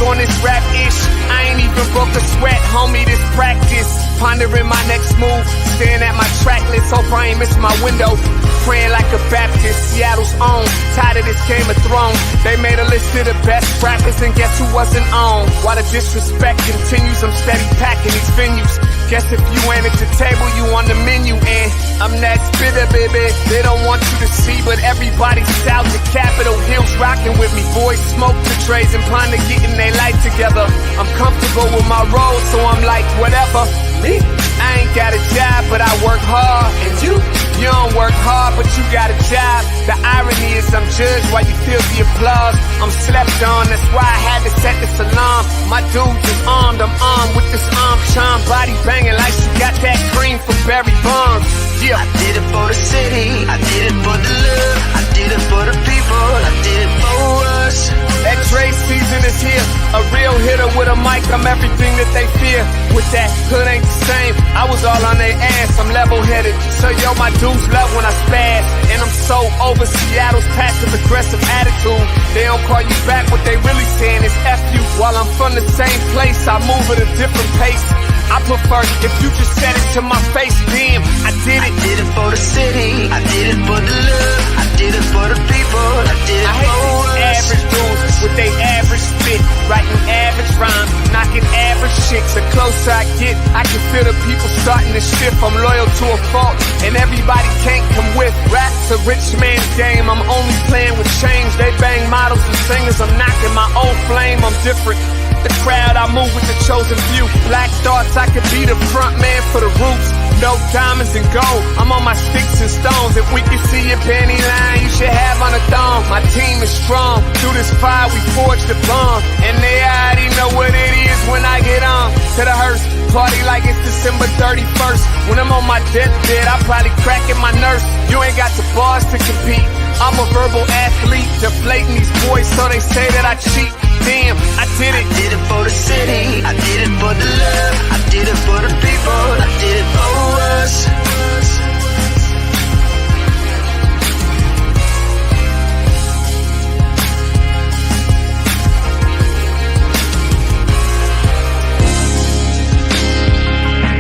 on this rap-ish. I ain't even broke a sweat, homie, this practice. Pondering my next move, staring at my track list. Hope I ain't missing my window. Praying like a Baptist, Seattle's own. Tired of this Game of Thrones. They made a list of the best rappers, and guess who wasn't on? While the disrespect continues, I'm steady packing these venues. Guess if you ain't at the table, you on the menu. And I'm that spitter, baby. They don't want you to see, but everybody's out to Capitol Hill's rocking with me. Boys smoke the trays and ponder getting their life together. I'm comfortable with my role, so I'm like, whatever. Me? I ain't got a job, but I work hard. And you don't work hard, but you got a job. The irony is I'm judged while you feel the applause. I'm slept on, that's why I had to set this alarm. My dude is armed, I'm armed with this arm charm. Body banging like she got that cream from Barry Bonds. Yeah. I did it for the city, I did it for the love, I did it for the people, I did it for us. That Dre season is here, a real hitter with a mic, I'm everything that they fear. With that hood ain't the same, I was all on their ass, I'm level-headed. So yo, my dudes love when I spaz, and I'm so over Seattle's passive-aggressive attitude. They don't call you back, what they really saying is F you. While I'm from the same place, I move at a different pace. I prefer if you just said it to my face, damn, I did it. I did it for the city, I did it for the love, I did it for the people, I did it I hate for these us. average dudes with they average spit, writing average rhymes, knocking average chicks. The closer I get, I can feel the people starting to shift. I'm loyal to a fault, and everybody can't come with. Rap's a rich man's game, I'm only playing with change. They bang models and singers, I'm knocking my own flame, I'm different. The crowd, I move with the chosen few. Black thoughts, I could be the front man for the roots. No diamonds and gold, I'm on my sticks and stones. If we can see your panty line, you should have on a thong. My team is strong, through this fire we forged a bond. And they already know what it is when I get on to the hearse. Party like it's December 31st. When I'm on my deathbed, I probably cracking my nurse. You ain't got the bars to compete. I'm a verbal athlete, deflating these boys so they say that I cheat. Damn, I did it. I did it for the city, I did it for the love, I did it for the people, I did it for us.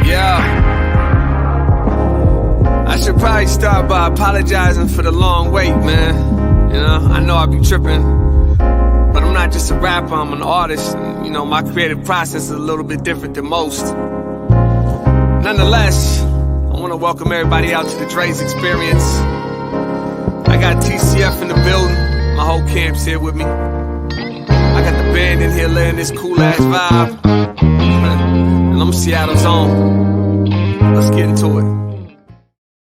Yeah. I should probably start by apologizing for the long wait, man. You know, I know I be tripping. But I'm not just a rapper, I'm an artist. And, you know, my creative process is a little bit different than most. Nonetheless, I want to welcome everybody out to the Dre's Experience. I got TCF in the building. My whole camp's here with me. I got the band in here laying this cool-ass vibe. And I'm Seattle's own. Let's get into it.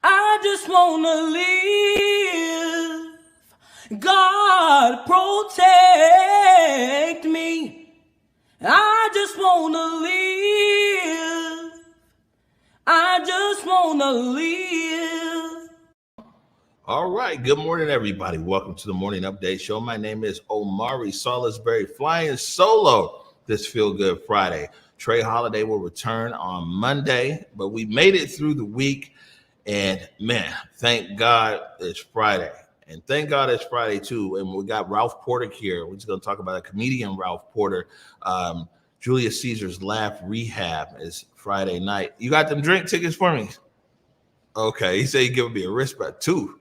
I just want to live. God protect me. I just wanna live. I just wanna live. All right. Good morning, everybody. Welcome to the Morning Update Show. My name is Omari Salisbury, flying solo this Feel Good Friday. Trey Holiday will return on Monday, but we made it through the week. And man, thank God it's Friday. And thank God it's Friday, too. And we got Ralph Porter here. We're just going to talk about a comedian, Ralph Porter. Julius Caesar's Laugh Rehab is Friday night. You got them drink tickets for me? Okay. He said he'd give me a wristband, too.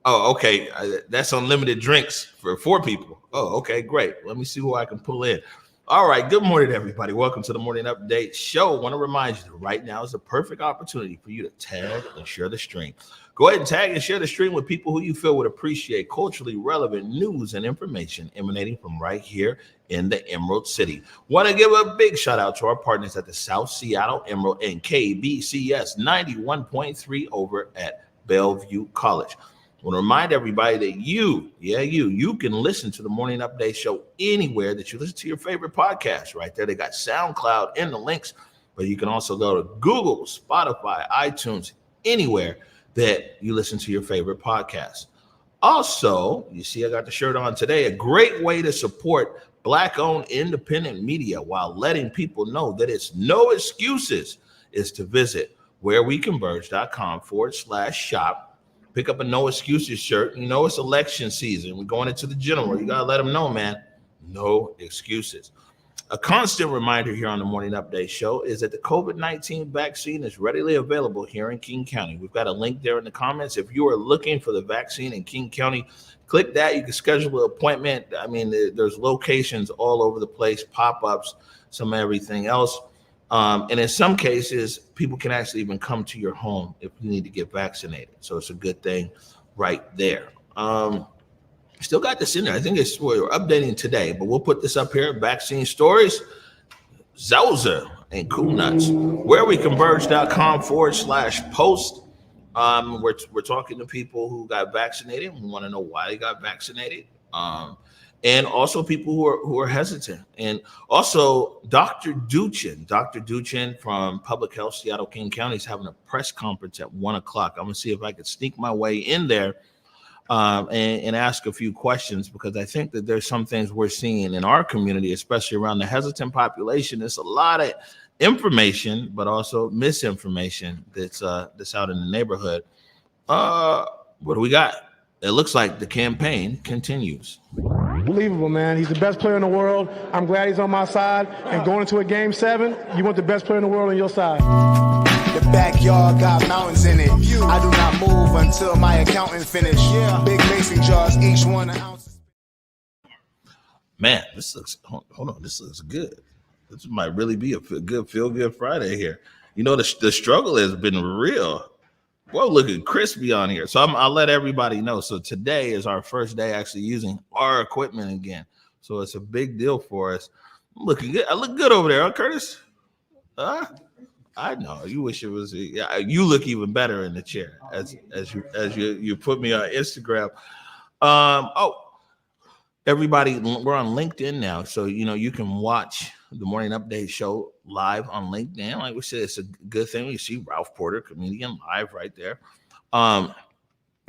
Oh, okay. That's unlimited drinks for 4 people. Oh, okay. Great. Let me see who I can pull in. All right. Good morning, everybody. Welcome to the Morning Update Show. I want to remind you that right now is the perfect opportunity for you to tag and share the stream. Go ahead and tag and share the stream with people who you feel would appreciate culturally relevant news and information emanating from right here in the Emerald City. Want to give a big shout out to our partners at the South Seattle Emerald and KBCS 91.3 over at Bellevue College. I want to remind everybody that you can listen to the Morning Update Show anywhere that you listen to your favorite podcast. Right there, they got SoundCloud in the links, but you can also go to Google, Spotify, iTunes, anywhere that you listen to your favorite podcast. Also, you see I got the shirt on today. A great way to support Black-owned independent media while letting people know that it's no excuses is to visit whereweconverge.com/shop. Pick up a No Excuses shirt. You know it's election season. We're going into the general. You got to let them know, man. No excuses. A constant reminder here on the Morning Update Show is that the COVID-19 vaccine is readily available here in King County. We've got a link there in the comments. If you are looking for the vaccine in King County, click that. You can schedule an appointment. I mean, there's locations all over the place, pop-ups, some everything else. And in some cases, people can actually even come to your home if you need to get vaccinated. So it's a good thing right there. Still got this in there. I think we're updating today, but we'll put this up here. Vaccine stories, Zelza and Cool Nuts. WhereWeConverge.com/post. We're talking to people who got vaccinated. We want to know why they got vaccinated. And also people who are hesitant. And also Dr. Duchin from Public Health Seattle King County is having a press conference at 1:00. I'm gonna see if I can sneak my way in there and ask a few questions, because I think that there's some things we're seeing in our community, especially around the hesitant population. There's a lot of information, but also misinformation that's out in the neighborhood. What do we got? It looks like the campaign continues. Unbelievable, man. He's the best player in the world. I'm glad he's on my side. And going into a game 7, you want the best player in the world on your side. The backyard got mountains in it. I do not move until my accountant finish. Big mason jars, each one an ounce. Man, this looks, hold on, this looks good. This might really be a good feel-good Friday here. You know, the struggle has been real. Whoa, looking crispy on here. So I'll let everybody know. So today is our first day actually using our equipment again. So it's a big deal for us. I'm looking good. I look good over there, huh, Curtis? I know. You wish it was. Yeah, you look even better in the chair as you put me on Instagram. Everybody, we're on LinkedIn now, so you can watch the Morning Update Show live on LinkedIn. Like we said, it's a good thing. You see Ralph Porter, comedian, live right there.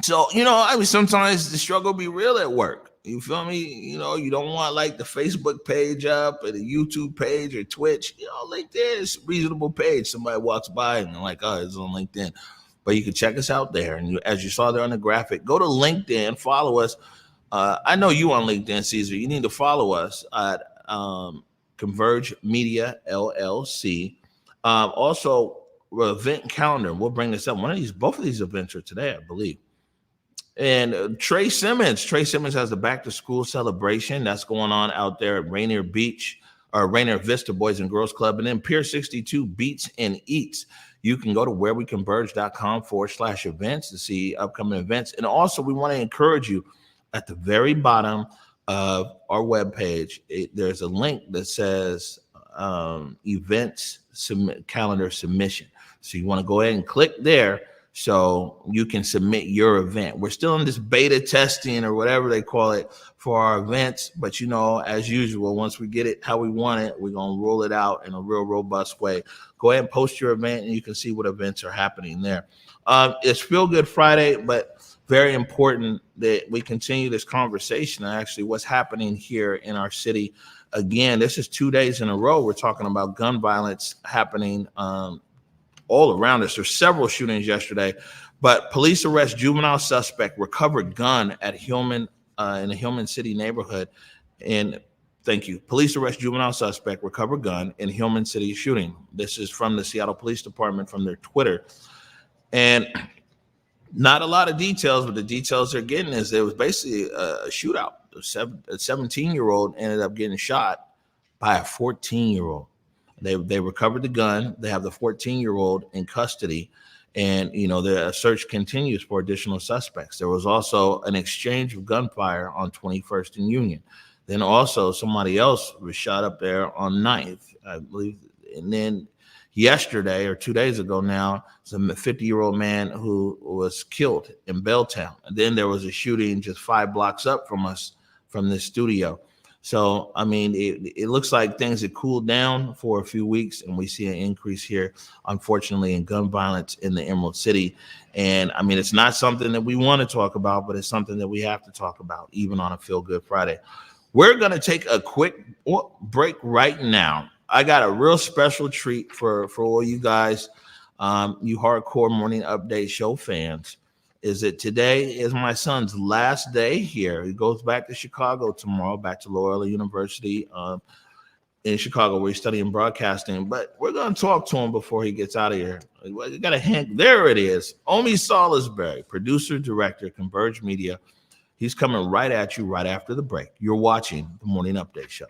So I mean, sometimes the struggle be real at work. You feel me? You don't want like the Facebook page up or the YouTube page or Twitch. LinkedIn is a reasonable page. Somebody walks by and they're like, oh, it's on LinkedIn. But you can check us out there. And as you saw there on the graphic, go to LinkedIn, follow us. I know you on LinkedIn, Caesar. You need to follow us at Converge Media LLC. Also, event calendar. We'll bring this up. Both of these events are today, I believe. And Trey Simmons has the back to school celebration that's going on out there at Rainier Beach or Rainier Vista Boys and Girls Club. And then Pier 62 Beats and Eats. You can go to whereweconverge.com/events to see upcoming events. And also, we want to encourage you at the very bottom of our webpage, there's a link that says events calendar submission. So you want to go ahead and click there so you can submit your event. We're still in this beta testing or whatever they call it for our events. But, as usual, once we get it how we want it, we're going to roll it out in a real robust way. Go ahead and post your event and you can see what events are happening there. It's Feel Good Friday, but very important that we continue this conversation on actually what's happening here in our city. Again, this is 2 days in a row. We're talking about gun violence happening all around us. There's several shootings yesterday, but police arrest juvenile suspect, recovered gun at Hillman in the Hillman City neighborhood. And thank you. Police arrest juvenile suspect, recover gun in Hillman City shooting. This is from the Seattle Police Department from their Twitter. And not a lot of details, but the details they're getting is there was basically a shootout. A 17-year-old ended up getting shot by a 14-year-old. They recovered the gun. They have the 14-year-old in custody, and the search continues for additional suspects. There was also an exchange of gunfire on 21st and Union. Then also somebody else was shot up there on 9th, I believe, and then yesterday or 2 days ago now, some 50-year-old man who was killed in Belltown. And then there was a shooting just 5 blocks up from us, from this studio. So, I mean, it looks like things have cooled down for a few weeks, and we see an increase here, unfortunately, in gun violence in the Emerald City. And, I mean, it's not something that we want to talk about, but it's something that we have to talk about, even on a Feel Good Friday. We're going to take a quick break right now. I got a real special treat for all you guys, you hardcore Morning Update Show fans. is that today is my son's last day here. He goes back to Chicago tomorrow, back to Loyola University in Chicago, where he's studying broadcasting. But we're going to talk to him before he gets out of here. We got a hint. There it is. Omi Salisbury, producer, director, Converge Media. He's coming right at you right after the break. You're watching the Morning Update Show.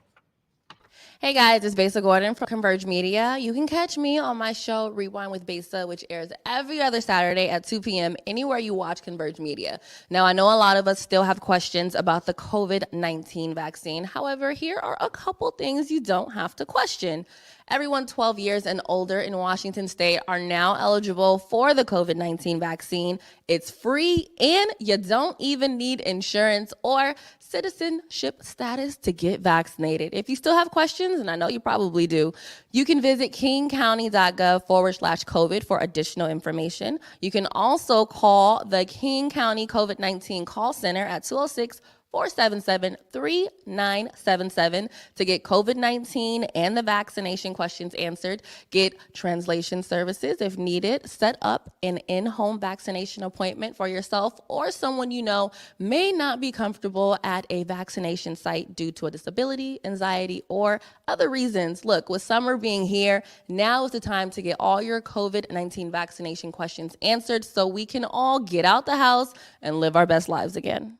Hey guys, it's Besa Gordon from Converge Media. You can catch me on my show Rewind with Besa, which airs every other Saturday at 2 p.m. anywhere you watch Converge Media. Now, I know a lot of us still have questions about the COVID-19 vaccine. However, here are a couple things you don't have to question. Everyone 12 years and older in Washington State are now eligible for the COVID-19 vaccine. It's free, and you don't even need insurance or citizenship status to get vaccinated. If you still have questions, and I know you probably do, you can visit kingcounty.gov/COVID for additional information. You can also call the King County COVID-19 call center at 206-477-3977 to get COVID-19 and the vaccination questions answered, get translation services if needed, set up an in-home vaccination appointment for yourself or someone you know may not be comfortable at a vaccination site due to a disability, anxiety, or other reasons. Look, with summer being here, now is the time to get all your COVID-19 vaccination questions answered so we can all get out the house and live our best lives again.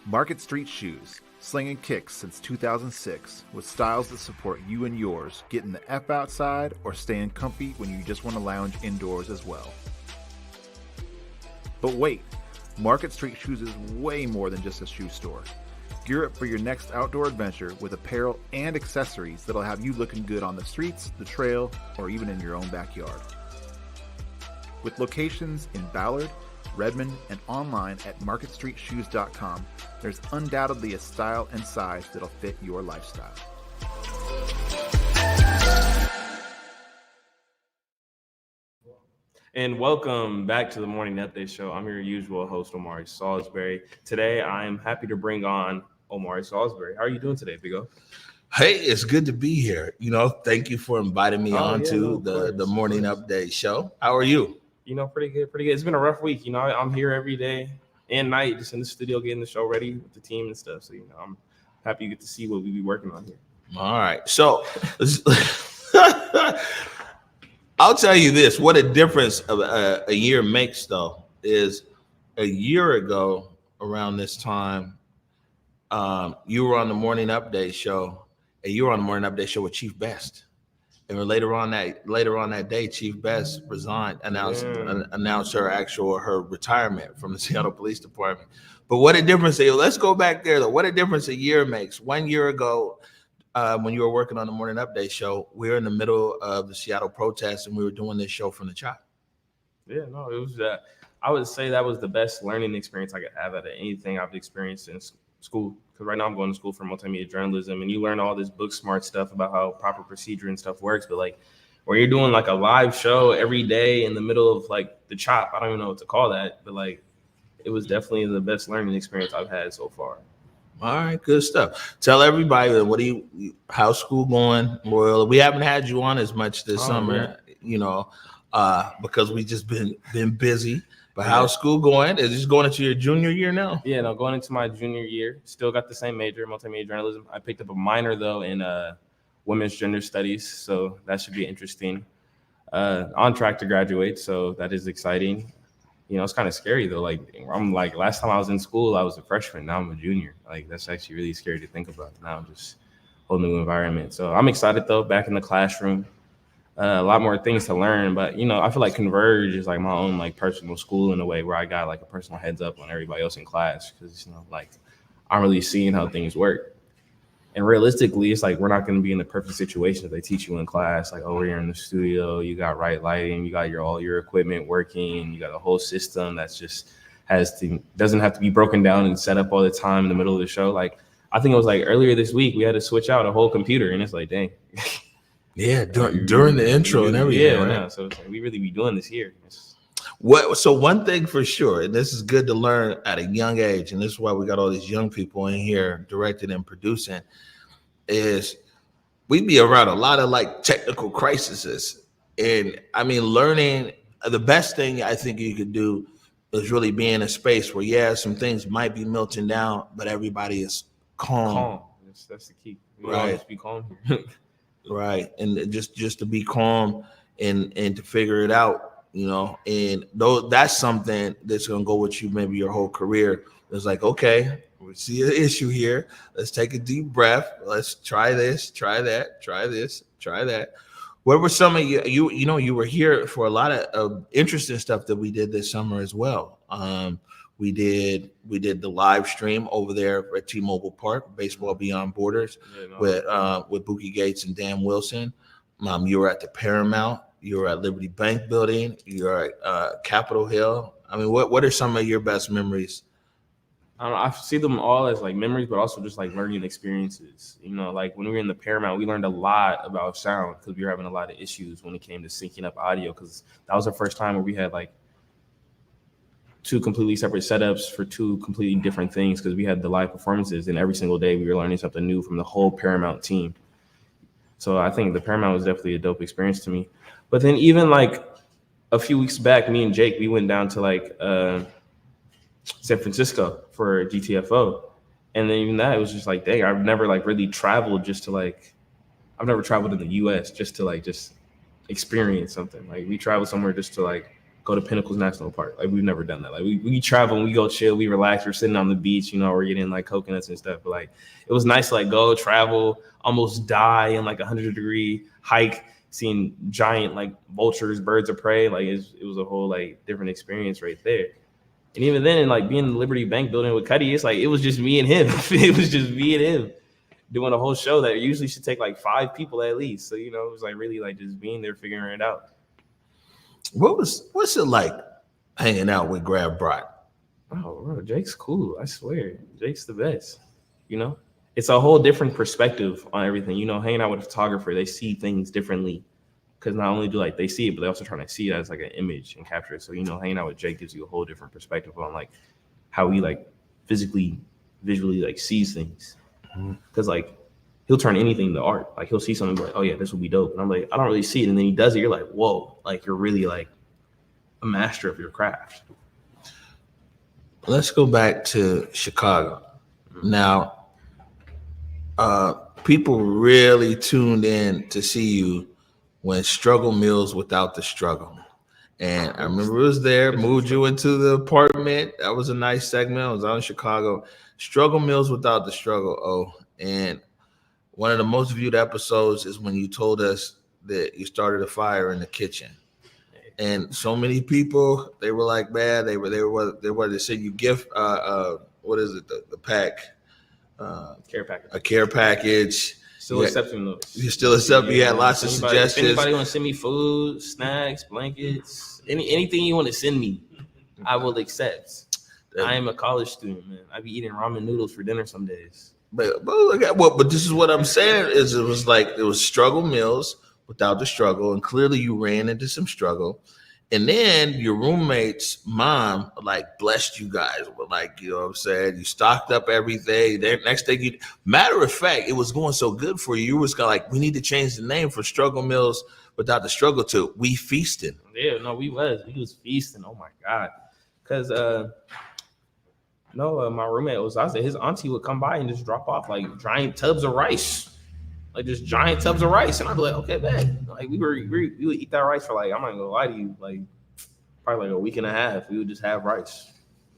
Market Street Shoes, slinging kicks since 2006, with styles that support you and yours, getting the F outside or staying comfy when you just want to lounge indoors as well. But wait, Market Street Shoes is way more than just a shoe store. Gear up for your next outdoor adventure with apparel and accessories that'll have you looking good on the streets, the trail, or even in your own backyard. With locations in Ballard, Redmond, and online at marketstreetshoes.com, there's undoubtedly a style and size that'll fit your lifestyle. And welcome back to the Morning Update Show. I'm your usual host, Omari Salisbury. Today, I am happy to bring on Omari Salisbury. How are you doing today, Big O? Hey, it's good to be here. Thank you for inviting me onto the Morning Update Show. How are you? Pretty good. It's been a rough week. I'm here every day and night, just in the studio getting the show ready with the team and stuff. So, I'm happy you get to see what we be working on here. All right. So, I'll tell you this. What a difference a year makes, though, is a year ago around this time, you were on the Morning Update Show, and you were on the Morning Update Show with Chief Best. And later on that day, Chief Best resigned, announced her retirement from the Seattle Police Department. But what a difference! Let's go back there, though. What a difference a year makes. 1 year ago, when you were working on the Morning Update Show, we were in the middle of the Seattle protests, and we were doing this show from the chop. Yeah, no, it was. I would say that was the best learning experience I could have out of anything I've experienced in school. Because right now I'm going to school for multimedia journalism, and you learn all this book smart stuff about how proper procedure and stuff works. But like when you're doing like a live show every day in the middle of like the chop, I don't even know what to call that, but like it was definitely the best learning experience I've had so far. All right, good stuff. Tell everybody how's school going? Well, we haven't had you on as much this summer, because we just been busy. But how's school going? Is this going into your junior year now? Yeah, no, going into my junior year. Still got the same major, multimedia journalism. I picked up a minor, though, in women's gender studies, so that should be interesting. On track to graduate, so that is exciting. It's kind of scary, though. Like, I'm like, last time I was in school, I was a freshman. Now I'm a junior. Like, that's actually really scary to think about. Now I'm just a whole new environment. So I'm excited, though, back in the classroom. A lot more things to learn, but I feel like Converge is like my own like personal school in a way where I got like a personal heads up on everybody else in class because like I'm really seeing how things work. And realistically, it's like we're not going to be in the perfect situation if they teach you in class. Like, oh, we're in the studio, you got right lighting, you got all your equipment working, you got a whole system that's just doesn't have to be broken down and set up all the time in the middle of the show. Like I think it was like earlier this week we had to switch out a whole computer, and it's like, dang. Yeah, during the intro and everything. Yeah, right? no, so it's like we really be doing this here. So one thing for sure, and this is good to learn at a young age, and this is why we got all these young people in here directing and producing, is we be around a lot of like technical crises. And I mean, learning the best thing I think you could do is really be in a space where, some things might be melting down, but everybody is calm. That's the key. Right. Always be calm. Right. And just to be calm and to figure it out. And though that's something that's going to go with you maybe your whole career. It's like, okay, we see an issue here. Let's take a deep breath. Let's try this, try that, try this, try that. What were some of you were here for a lot of interesting stuff that we did this summer as well. We did the live stream over there at T-Mobile Park, Baseball Beyond Borders, with Buki Gates and Dan Wilson. You were at the Paramount. You were at Liberty Bank Building. You were at Capitol Hill. I mean, what are some of your best memories? I see them all as like memories, but also just like learning experiences. Like when we were in the Paramount, we learned a lot about sound because we were having a lot of issues when it came to syncing up audio. Because that was the first time where we had like 2 completely separate setups for 2 completely different things. Because we had the live performances, and every single day we were learning something new from the whole Paramount team. So I think the Paramount was definitely a dope experience to me. But then even like a few weeks back, me and Jake, we went down to like San Francisco for GTFO. And then even that, it was just like, dang, I've never like really traveled I've never traveled in the US just to experience something. Like we traveled somewhere just to go to Pinnacles National Park. Like we've never done that. Like we travel and we go chill, we relax, we're sitting on the beach, we're eating like coconuts and stuff. But it was nice to go travel, almost die in 100-degree hike, seeing giant vultures, birds of prey. It was a whole different experience right there. And even then, being in the Liberty Bank Building with Cuddy, it's it was just me and him. It was just me and him doing a whole show that usually should take 5 people at least. So, it was really just being there, figuring it out. What's it like hanging out with Grab Brock? Oh, bro, Jake's cool. I swear. Jake's the best. It's a whole different perspective on everything. Hanging out with a photographer, they see things differently. Because not only do they see it, but they also trying to see it as an image and capture it. So, hanging out with Jake gives you a whole different perspective on how he physically, visually sees things. Because he'll turn anything to art. He'll see something like, oh yeah, this will be dope. And I'm like, I don't really see it. And then he does it. You're like, whoa, you're really a master of your craft. Let's go back to Chicago. Now, people really tuned in to see you when Struggle Meals Without the Struggle. And I remember it was there, moved you into the apartment. That was a nice segment. I was out in Chicago. Struggle Meals Without the Struggle. And one of the most viewed episodes is when you told us that you started a fire in the kitchen. And so many people, they were like, man, they wanted to send you gift. What is it? The pack? Care package. A care package. Still accepting those. You still accept. You had lots of suggestions. If anybody want to send me food, snacks, blankets, anything you want to send me, I will accept. I am a college student, man. I be eating ramen noodles for dinner some days. But this is what I'm saying is it was Struggle Meals Without the Struggle, and clearly you ran into some struggle. And then your roommate's mom blessed you guys with you know what I'm saying? You stocked up everything. Then next thing matter of fact, it was going so good for you. You was we need to change the name from Struggle Meals Without the Struggle to We Feasting. Yeah, no, we was feasting. Oh my God. Cause my roommate was I said his auntie would come by and just drop off giant tubs of rice. Just giant tubs of rice. And I'd be like, okay, man. We would eat that rice for I'm not gonna lie to you, probably a week and a half. We would just have rice.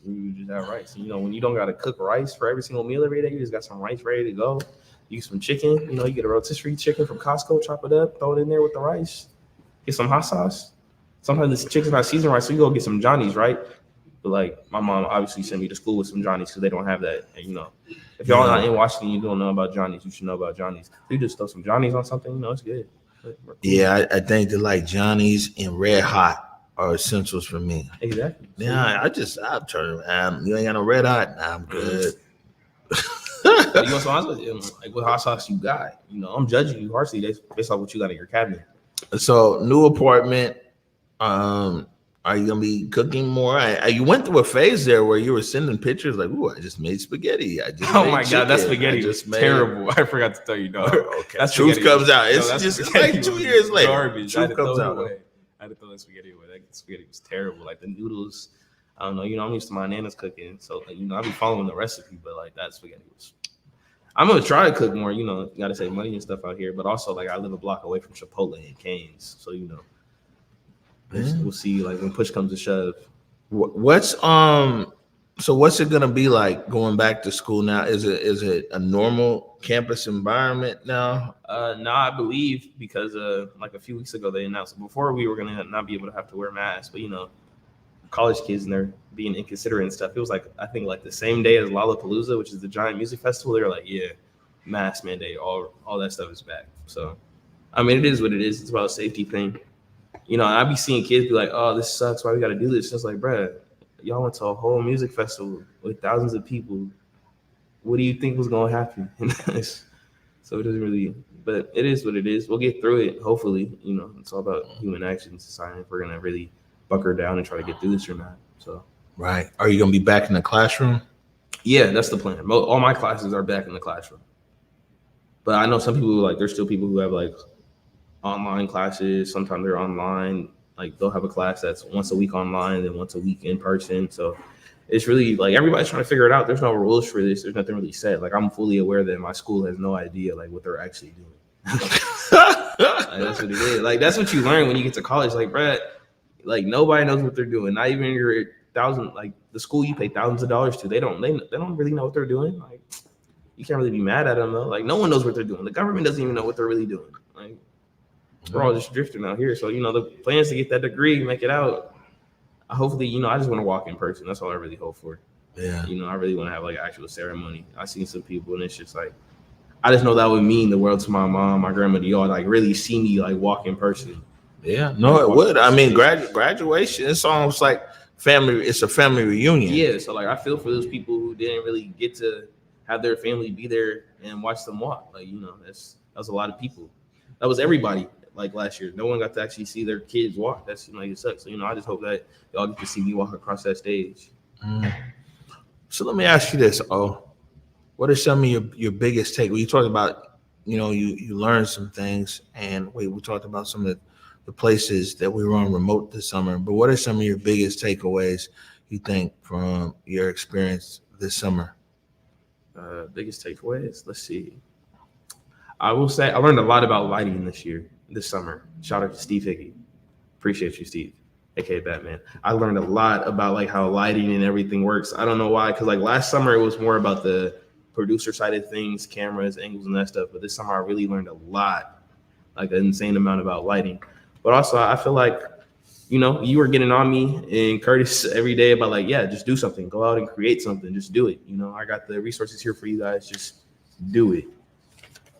And, when you don't gotta cook rice for every single meal every day, you just got some rice ready to go. You get some chicken, you get a rotisserie chicken from Costco, chop it up, throw it in there with the rice. Get some hot sauce. Sometimes this chicken's not seasoned right, so you go get some Johnny's, right? But my mom obviously sent me to school with some Johnny's because they don't have that. And, if y'all not in Washington, you don't know about Johnny's, you should know about Johnny's. You just throw some Johnny's on something, it's good. Yeah, I think that Johnny's and Red Hot are essentials for me. Exactly. Yeah, I'll turn around. You ain't got no Red Hot? Nah, I'm good. You want some hot sauce? What hot sauce you got? I'm judging you harshly based on what you got in your cabinet. So new apartment. Are you gonna be cooking more? You went through a phase there where you were sending pictures like, "Ooh, I just made spaghetti." I just Oh made my god, that spaghetti just was terrible. I forgot to tell you, dog. Oh, okay. That Truth spaghetti comes out. It's that just spaghetti like 2 was years later. garbage. I had Truth to comes throw it out. away. I had to throw that spaghetti away. That spaghetti was terrible. Like the noodles, I don't know. I'm used to my nana's cooking, so like, I be following the recipe, but like that spaghetti was. I'm gonna try to cook more. You gotta save money and stuff out here, but also like I live a block away from Chipotle and Cane's, so we'll see. Like when push comes to shove. What's what's it gonna be like going back to school now? Is it a normal campus environment now? No, I believe because like a few weeks ago they announced it. Before we were gonna not be able to have to wear masks, but college kids and they're being inconsiderate and stuff. It was like I think like the same day as Lollapalooza, which is the giant music festival. They were like, yeah, mask mandate, all that stuff is back. So I mean, it is what it is. It's about a safety thing. I be seeing kids be like, oh, this sucks. Why we got to do this? It's like, bruh, y'all went to a whole music festival with thousands of people. What do you think was going to happen? So it doesn't really, but it is what it is. We'll get through it. Hopefully, it's all about human action, deciding if we're going to really bunker down and try to get through this or not. So, right. Are you going to be back in the classroom? Yeah, that's the plan. All my classes are back in the classroom. But I know some people, there's still people who have online classes. Sometimes they're online. Like they'll have a class that's once a week online and once a week in person. So it's really everybody's trying to figure it out. There's no rules for this. There's nothing really set. I'm fully aware that my school has no idea what they're actually doing. That's what it is. That's what you learn when you get to college. Bruh, nobody knows what they're doing. Not even your the school you pay thousands of dollars to. They don't really know what they're doing. You can't really be mad at them though. No one knows what they're doing. The government doesn't even know what they're really doing. We're all just drifting out here. So, the plans to get that degree, make it out. Hopefully, I just want to walk in person. That's all I really hope for. Yeah. I really want to have an actual ceremony. I've seen some people and it's just I just know that would mean the world to my mom, my grandma, y'all really see me walk in person. Yeah, no, it would. I mean, graduation, it's almost like family. It's a family reunion. Yeah. So I feel for those people who didn't really get to have their family be there and watch them walk. That was a lot of people. That was everybody. Last year, no one got to actually see their kids walk. That's it sucks. So I just hope that y'all get to see me walk across that stage. So let me ask you this: what are some of your biggest takeaways? You talked about, you learned some things, and we talked about some of the places that we were on remote this summer. But what are some of your biggest takeaways you think from your experience this summer? Biggest takeaways. Let's see. I will say I learned a lot about lighting this summer. Shout out to Steve Hickey. Appreciate you, Steve, aka Batman. I learned a lot about how lighting and everything works. I don't know why, because last summer it was more about the producer side of things, cameras, angles, and that stuff. But this summer I really learned a lot, an insane amount about lighting. But also I feel you were getting on me and Curtis every day about just do something, go out and create something, just do it. I got the resources here for you guys, just do it.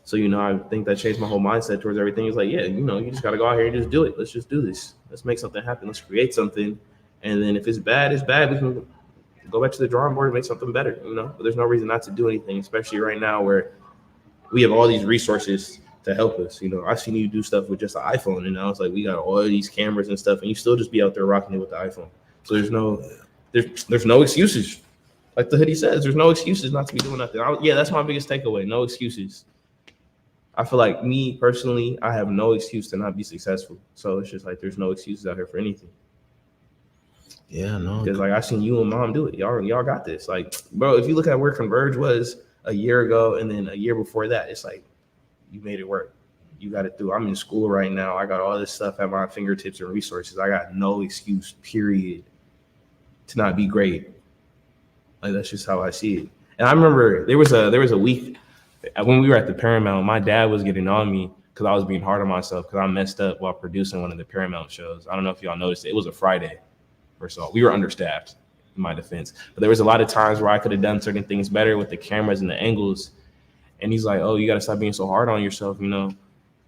So, I think that changed my whole mindset towards everything. It's you just got to go out here and just do it. Let's just do this. Let's make something happen. Let's create something. And then if it's bad, it's bad. We can go back to the drawing board and make something better, But there's no reason not to do anything, especially right now where we have all these resources to help us. I've seen you do stuff with just an iPhone, and now it's we got all of these cameras and stuff, and you still just be out there rocking it with the iPhone. So there's no excuses. Like the hoodie says, there's no excuses not to be doing nothing. That's my biggest takeaway. No excuses. I feel me personally, I have no excuse to not be successful. So it's just there's no excuses out here for anything. Yeah, no. Because I seen you and mom do it. Y'all got this. Bro, if you look at where Converge was a year ago and then a year before that, it's you made it work. You got it through. I'm in school right now. I got all this stuff at my fingertips and resources. I got no excuse, period, to not be great. That's just how I see it. And I remember there was a week when we were at the Paramount, my dad was getting on me because I was being hard on myself because I messed up while producing one of the Paramount shows. I don't know if y'all noticed it. It was a Friday. First of all, we were understaffed, in my defense. But there was a lot of times where I could have done certain things better with the cameras and the angles. And he's like, oh, you got to stop being so hard on yourself. He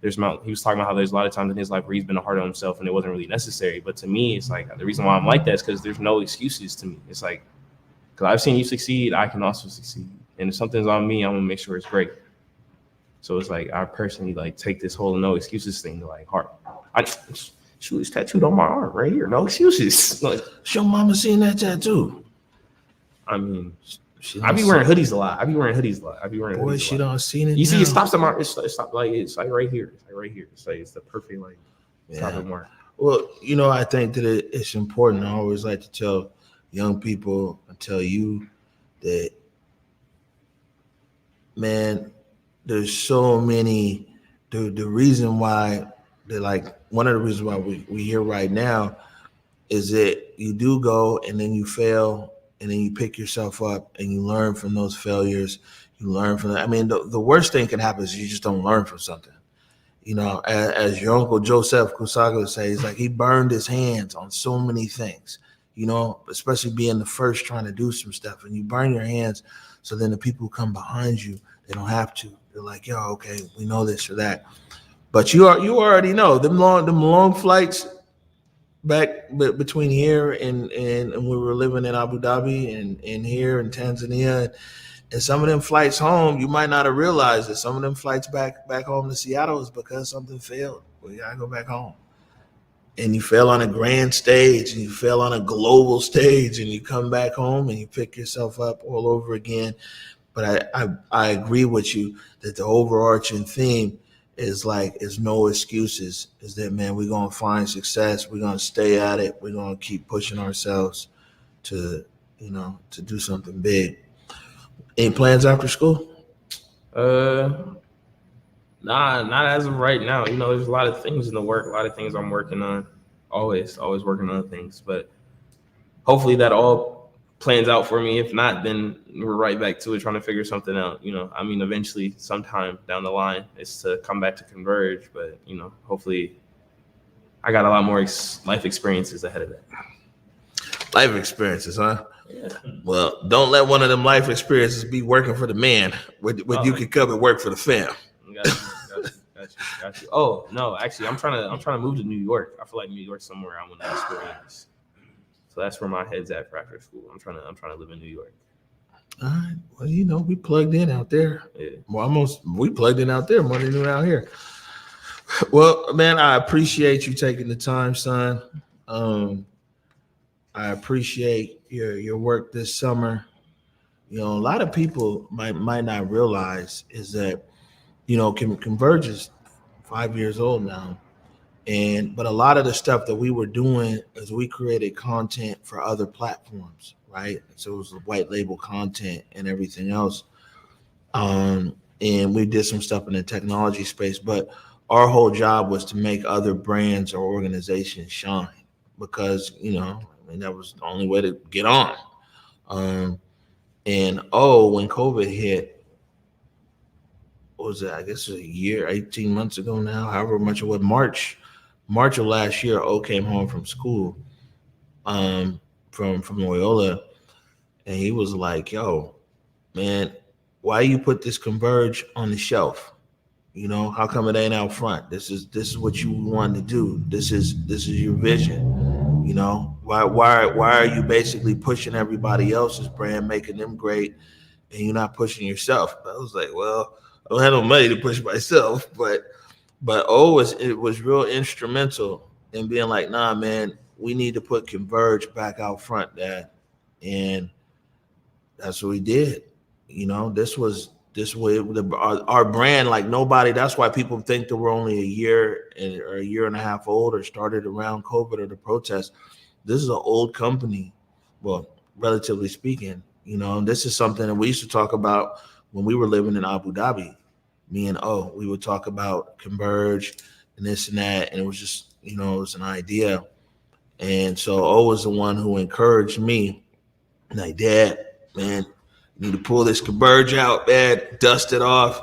was talking about how there's a lot of times in his life where he's been hard on himself and it wasn't really necessary. But to me, it's the reason why I'm like that is because there's no excuses to me. It's because I've seen you succeed, I can also succeed. And if something's on me, I'm gonna make sure it's great. So it's I personally take this whole no excuses thing to heart. Shoot, it's tattooed on my arm right here. No excuses. Like, Your mama seen that tattoo? I mean, She I be done wearing seen- hoodies a lot. Boy, she done seen it. You see, now. it stops at my. It's like it's like right here. It's like right here. It's the perfect like stop at mark. Well, I think that it's important. I always like to tell young people and tell you that, man, there's so many. The reason why one of the reasons why we here right now is that you do go and then you fail and then you pick yourself up and you learn from those failures. You learn from that. I mean, the worst thing can happen is you just don't learn from something. As your uncle Joseph Kusaga says, like he burned his hands on so many things, especially being the first trying to do some stuff, and you burn your hands. So then the people who come behind you, they don't have to. They're like, yo, okay, we know this or that. But you already know them long flights back between here and we were living in Abu Dhabi and here in Tanzania. And some of them flights home, you might not have realized that some of them flights back home to Seattle is because something failed. Well, you gotta go back home. And you fail on a grand stage and you fail on a global stage and you come back home and you pick yourself up all over again. But I agree with you that the overarching theme is no excuses. Is that, man, we're gonna find success, we're gonna stay at it, we're gonna keep pushing ourselves to do something big. Any plans after school? Nah, not as of right now. There's a lot of things in the work, a lot of things I'm working on. Always working on things. But hopefully that all plans out for me. If not, then we're right back to it, trying to figure something out. Eventually, sometime down the line, it's to come back to Converge. But hopefully, I got a lot more life experiences ahead of that. Life experiences, huh? Yeah. Well, don't let one of them life experiences be working for the man when you can come and work for the fam. Got you. Oh no, actually, I'm trying to move to New York. I feel like New York's somewhere I want to experience. So that's where my head's at for after school. I'm trying to live in New York. All right. Well, we plugged in out there. Yeah. Well, we plugged in out there more than out here. Well, man, I appreciate you taking the time, son. I appreciate your work this summer. A lot of people might not realize is that, Converge is 5 years old now. But a lot of the stuff that we were doing is we created content for other platforms, right? So it was white label content and everything else. And we did some stuff in the technology space, but our whole job was to make other brands or organizations shine because, that was the only way to get on. When COVID hit, what was that? I guess it was a year, 18 months ago now, however much it was, March of last year, O came home from school from Loyola, and he was like, yo, man, why you put this Converge on the shelf? How come it ain't out front? This is what you wanted to do. This is your vision. Why are you basically pushing everybody else's brand, making them great, and you're not pushing yourself? I was like, well, I don't have no money to push myself, but it was real instrumental in being like, nah, man, we need to put Converge back out front, Dad. And that's what we did. This way, our brand, like nobody. That's why people think that we're only a year or a year and a half old or started around COVID or the protests. This is an old company, well, relatively speaking. This is something that we used to talk about when we were living in Abu Dhabi. Me and we would talk about Converge and this and that, and it was just, it was an idea. And so O was the one who encouraged me, like, Dad, man, you need to pull this Converge out, man, dust it off,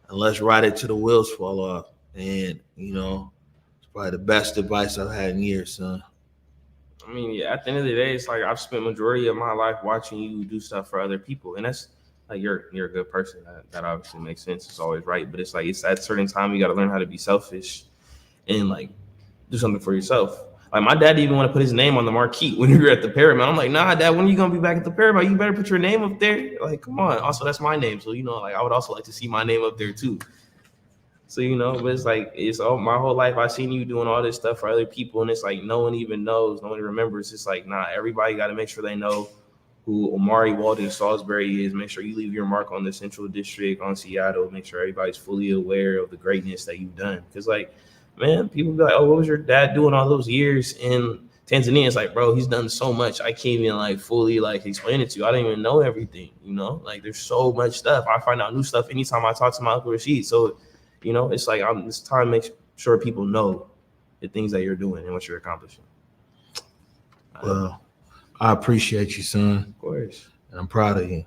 and let's ride it till the wheels fall off. And, it's probably the best advice I've had in years, son. I mean, yeah, at the end of the day, it's like I've spent majority of my life watching you do stuff for other people. And that's like, you're a good person. That obviously makes sense. It's always right. But it's like, it's at a certain time, you got to learn how to be selfish and like do something for yourself. Like my dad didn't even want to put his name on the marquee when we were at the Paramount. I'm like, nah, Dad, when are you going to be back at the Paramount? You better put your name up there. Like, come on. Also, that's my name. So, like I would also like to see my name up there too. So, but it's like, my whole life I've seen you doing all this stuff for other people, and it's like no one even knows, no one remembers. It's like, nah, everybody got to make sure they know who Omari Walden Salisbury is. Make sure you leave your mark on the Central District, on Seattle. Make sure everybody's fully aware of the greatness that you've done. Because, like, man, people be like, oh, what was your dad doing all those years in Tanzania? It's like, bro, he's done so much. I can't even, like, fully, like, explain it to you. I don't even know everything, Like, there's so much stuff. I find out new stuff anytime I talk to my Uncle Rashid. So, it's like it's time to make sure people know the things that you're doing and what you're accomplishing. Well, I appreciate you, son. Of course. And I'm proud of you.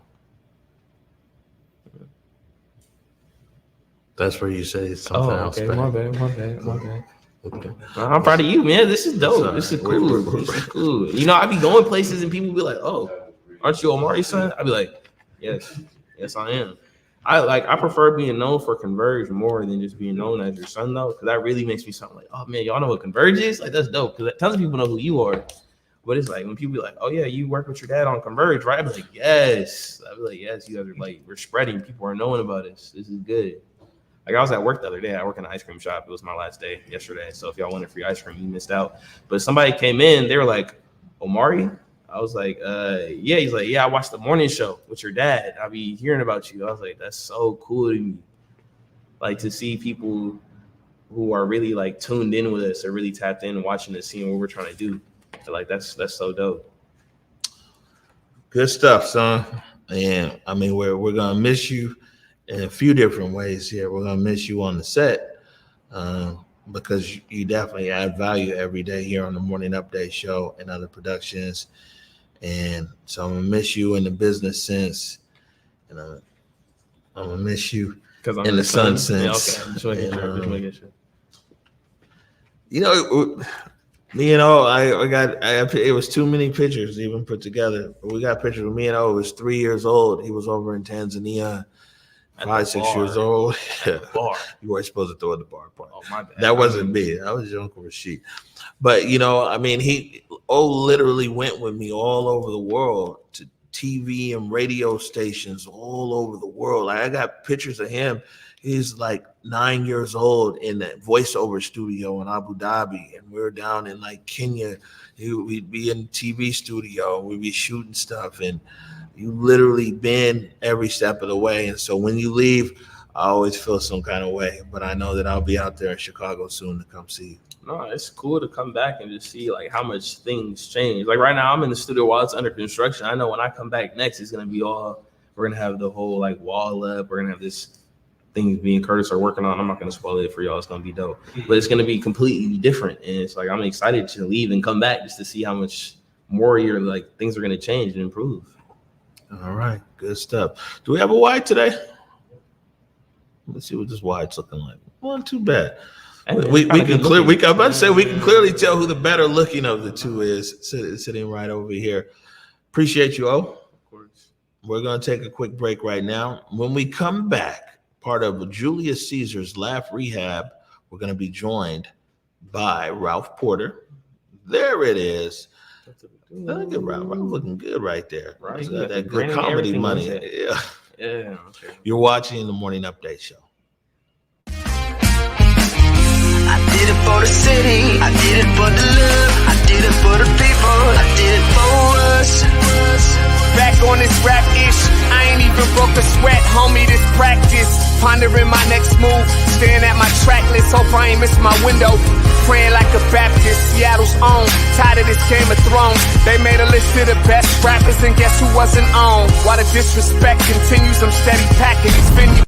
That's where you say something else. Okay. My bad. Okay. I'm proud of you, man. This is dope. This is cool. This is cool. I be going places and people be like, oh, aren't you Omari's son? I be like, yes, I am. I prefer being known for Converge more than just being known as your son, though, because that really makes me sound like, oh man, y'all know what Converge is? Like, that's dope, because tons of people know who you are. But it's like when people be like, oh yeah, you work with your dad on Converge, right? I be like, yes. I be like, yes, you guys are like, we're spreading. People are knowing about us. This is good. Like, I was at work the other day. I work in an ice cream shop. It was my last day yesterday. So if y'all wanted free ice cream, you missed out. But somebody came in, they were like, Omari? I was like, yeah. He's like, yeah, I watched the morning show with your dad. I be hearing about you. I was like, that's so cool to me. Like, to see people who are really like tuned in with us or really tapped in and watching us, seeing what we're trying to do. So, like, that's so dope. Good stuff, son. And I mean, we're gonna miss you in a few different ways here. We're gonna miss you on the set because you definitely add value every day here on the Morning Update Show and other productions. And so I'm gonna miss you in the business sense, and I'm gonna miss you in the sun sense. Yeah, okay. Just making sure. It was too many pictures even put together. We got pictures of me and O. It was 3 years old. He was over in Tanzania, 5, 6 years old. Bar. You weren't supposed to throw in the bar part. Oh, my bad. That wasn't me. That was your Uncle Rashid. But O literally went with me all over the world to TV and radio stations all over the world. I got pictures of him. He's like 9 years old in that voiceover studio in Abu Dhabi, and we're down in like Kenya. We'd be in TV studio, we'd be shooting stuff, and you literally been every step of the way. And so when you leave, I always feel some kind of way, but I know that I'll be out there in Chicago soon to come see you. No, it's cool to come back and just see like how much things change. Like right now I'm in the studio while it's under construction. I know when I come back next, it's going to be we're going to have the whole like wall up. We're going to have this things me and Curtis are working on. I'm not going to spoil it for y'all. It's going to be dope, but it's going to be completely different. And it's like, I'm excited to leave and come back just to see how much more things are going to change and improve. All right. Good stuff. Do we have a wide today? Let's see what this wide's looking like. Well, not too bad. We can clearly tell who the better looking of the two is sitting right over here. Appreciate you, O. Of course. We're going to take a quick break right now. When we come back, part of Julius Caesar's Laugh Rehab, we're going to be joined by Ralph Porter. There it is. Look at Ralph. Ralph looking good right there. Right. That good comedy money. Yeah. Yeah. Okay. You're watching the Morning Update Show. I did it for the city, I did it for the love, I did it for the people, I did it for us. Back on this rap ish, I ain't even broke a sweat, homie, this practice. Pondering my next move, staring at my track list, hope I ain't miss my window. Praying like a Baptist, Seattle's own, tired of this Game of Thrones. They made a list of the best rappers and guess who wasn't on? While the disrespect continues, I'm steady packing these venues.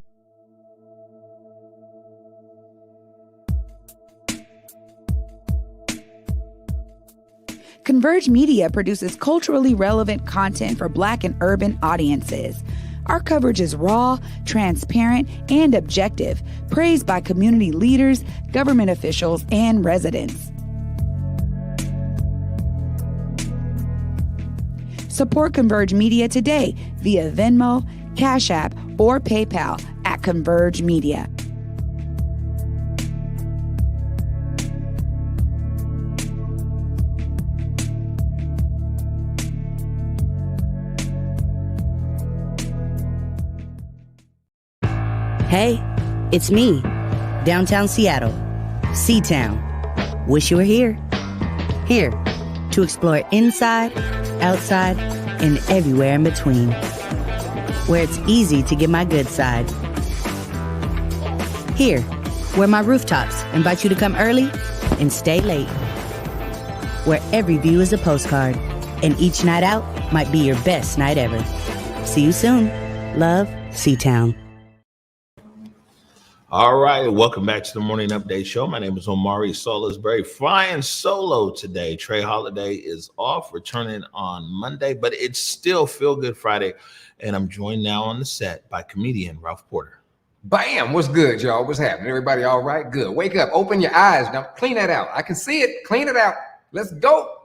Converge Media produces culturally relevant content for Black and urban audiences. Our coverage is raw, transparent, and objective, praised by community leaders, government officials, and residents. Support Converge Media today via Venmo, Cash App, or PayPal at Converge Media. Hey, it's me, downtown Seattle, C-Town. Wish you were here. Here to explore inside, outside, and everywhere in between. Where it's easy to get my good side. Here, where my rooftops invite you to come early and stay late. Where every view is a postcard, and each night out might be your best night ever. See you soon. Love, C-Town. All right, welcome back to the Morning Update Show. My name is Omari Salisbury, flying solo today. Trey Holiday is off, returning on Monday, but it's still Feel Good Friday, and I'm joined now on the set by comedian Ralph Porter. Bam! What's good, y'all? What's happening? Everybody all right? Good. Wake up. Open your eyes. Now clean that out. I can see it. Clean it out. Let's go.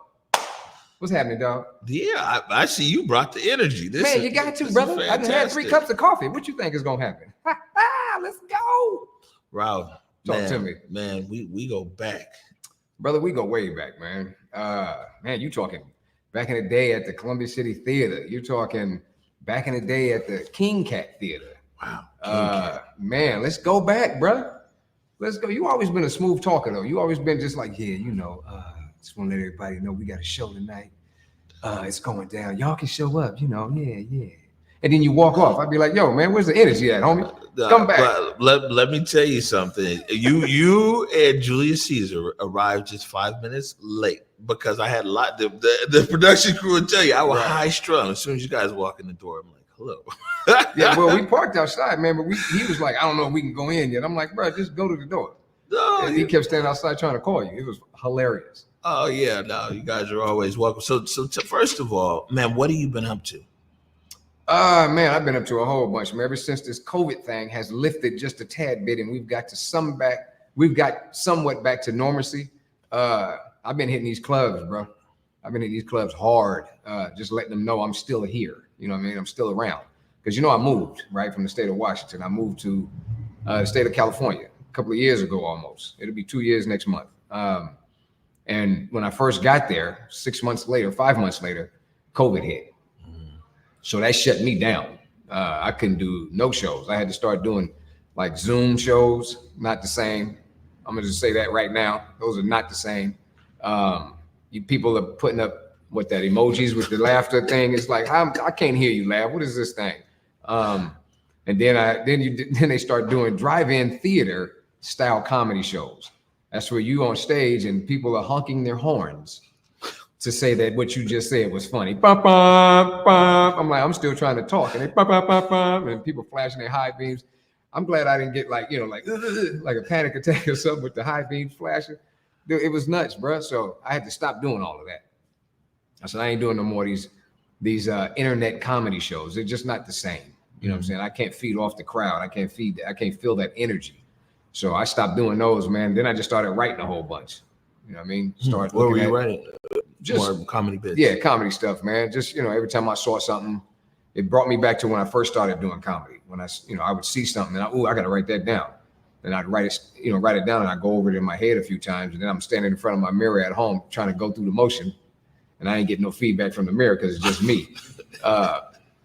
What's happening, dog? Yeah, I see you brought the energy. Man, you got to, brother. I done had 3 cups of coffee. What you think is going to happen? Let's go. Ralph, Talk to me. Man, we go back. Brother, we go way back, man. Man, you talking back in the day at the Columbia City Theater. You're talking back in the day at the King Cat Theater. Wow. Man, let's go back, brother. Let's go. You always been a smooth talker, though. You always been just like, yeah, you know, just want to let everybody know we got a show tonight. It's going down. Y'all can show up, you know. Yeah. And then you walk off. I'd be like, yo, man, where's the energy at, homie? Come back. Let me tell you something. You and Julius Caesar arrived just 5 minutes late because I had a lot. The production crew would tell you I was high strung. As soon as you guys walk in the door, I'm like, hello. Yeah, well, we parked outside, man, but he was like, I don't know if we can go in yet. I'm like, bro, just go to the door. No, and he kept standing outside trying to call you. It was hilarious. Oh, yeah, no, you guys are always welcome. So first of all, man, what have you been up to? Man, I've been up to a whole bunch, man. Ever since this COVID thing has lifted just a tad bit and we've got somewhat back to normalcy. I've been hitting these clubs, bro. I've been hitting these clubs hard, just letting them know I'm still here. You know what I mean? I'm still around. Because, you know, I moved, right, from the state of Washington. I moved to the state of California a couple of years ago almost. It'll be 2 years next month. And when I first got there, 5 months later, COVID hit. So that shut me down. I couldn't do no shows. I had to start doing like Zoom shows, not the same. I'm gonna just say that right now. Those are not the same. You people are putting up what that emojis with the laughter thing. It's like I can't hear you laugh. What is this thing? And then they start doing drive-in theater style comedy shows. That's where you on stage and people are honking their horns to say that what you just said was funny. Bum, bum, bum. I'm like, I'm still trying to talk, and they bum, bum, bum, bum, and people flashing their high beams. I'm glad I didn't get like a panic attack or something with the high beams flashing. Dude, it was nuts, bro. So I had to stop doing all of that. I said I ain't doing no more of these internet comedy shows. They're just not the same. You know what I'm saying? I can't feed off the crowd. I can't feel that energy. So I stopped doing those, man. Then I just started writing a whole bunch. You know what I mean? What were you writing? Just more comedy bits. Yeah, comedy stuff, man. Just, you know, every time I saw something, it brought me back to when I first started doing comedy. When I would see something and I got to write that down. And I'd write it down and I'd go over it in my head a few times. And then I'm standing in front of my mirror at home trying to go through the motion. And I ain't getting no feedback from the mirror because it's just me.